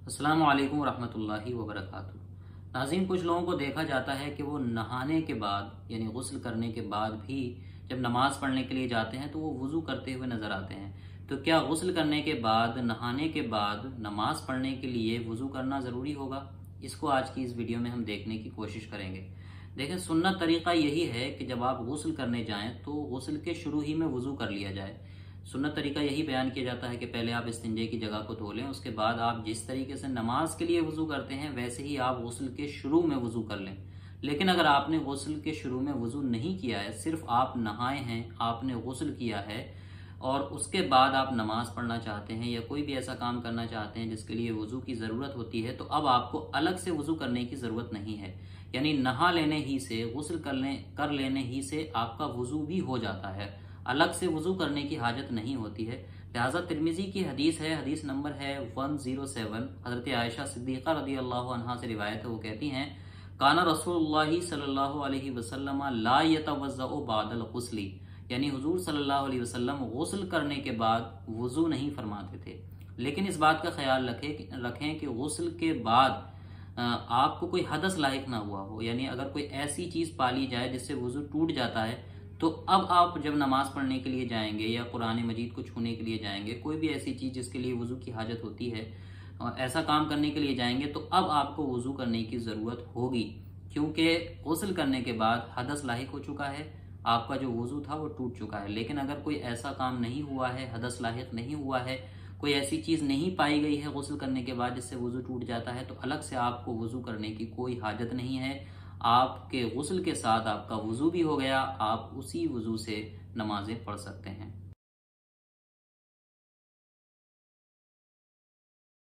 अस्सलामु अलैकुम रहमतुल्लाहि व बरकातुहू। नाज़रीन, कुछ लोगों को देखा जाता है कि वो नहाने के बाद यानी गुस्ल करने के बाद भी जब नमाज़ पढ़ने के लिए जाते हैं तो वो वज़ू करते हुए नज़र आते हैं। तो क्या गुस्ल करने के बाद, नहाने के बाद नमाज़ पढ़ने के लिए वज़ू करना ज़रूरी होगा? इसको आज की इस वीडियो में हम देखने की कोशिश करेंगे। देखें, सुन्नत तरीक़ा यही है कि जब आप गुस्ल करने जाएं तो गुस्ल के शुरू ही में वज़ू कर लिया जाए। सुन्नत तरीका यही बयान किया जाता है कि पहले आप इस्तिंजे की जगह को धो लें, उसके बाद आप जिस तरीके से नमाज के लिए वज़ू करते हैं वैसे ही आप गुस्ल के शुरू में वज़ू कर लें। लेकिन अगर आपने गुस्ल के शुरू में वज़ू नहीं किया है, सिर्फ आप नहाए हैं, आपने गुस्ल किया है और उसके बाद आप नमाज पढ़ना चाहते हैं या कोई भी ऐसा काम करना चाहते हैं जिसके लिए वज़ू की ज़रूरत होती है, तो अब आपको अलग से वज़ू करने की ज़रूरत नहीं है। यानी नहा लेने ही से, गुस्ल कर लेने ही से आपका वज़ू भी हो जाता है, अलग से वज़ू करने की हाजत नहीं होती है। लिहाजा तिरमिज़ी की हदीस है, हदीस नंबर है 107, हज़रत आयशा सिद्दीक़ा रज़ियल्लाहु अन्हा से रिवायत है। वो कहती हैं, काना रसूलुल्लाह सल्लल्लाहु अलैहि वसल्लम ला यतवज़्ज़उ बादल गुस्ली, यानी हुजूर सल्लल्लाहु अलैहि वसल्लम गुस्ल करने के बाद वज़ू नहीं फरमाते थे। लेकिन इस बात का ख्याल रखें कि गुस्ल के बाद आपको कोई हदस लाहिक ना हुआ हो, यानी अगर कोई ऐसी चीज़ पाली जाए जिससे वज़ू टूट जाता है, तो अब आप जब नमाज पढ़ने के लिए जाएंगे या कुरान मजीद को छूने के लिए जाएंगे, कोई भी ऐसी चीज़ जिसके लिए वज़ू की हाजत होती है, ऐसा काम करने के लिए जाएंगे, तो अब आपको वज़ू करने की ज़रूरत होगी, क्योंकि गुस्ल करने के बाद हदस लाहिक हो चुका है, आपका जो वज़ू था वो टूट चुका है। लेकिन अगर कोई ऐसा काम नहीं हुआ है, हदस लाहिक नहीं हुआ है, कोई ऐसी चीज़ नहीं पाई गई है गुस्ल करने के बाद जिससे वज़ू टूट जाता है, तो अलग से आपको वज़ू करने की कोई हाजत नहीं है। आपके गुस्ल के साथ आपका वज़ू भी हो गया, आप उसी वज़ू से नमाजें पढ़ सकते हैं।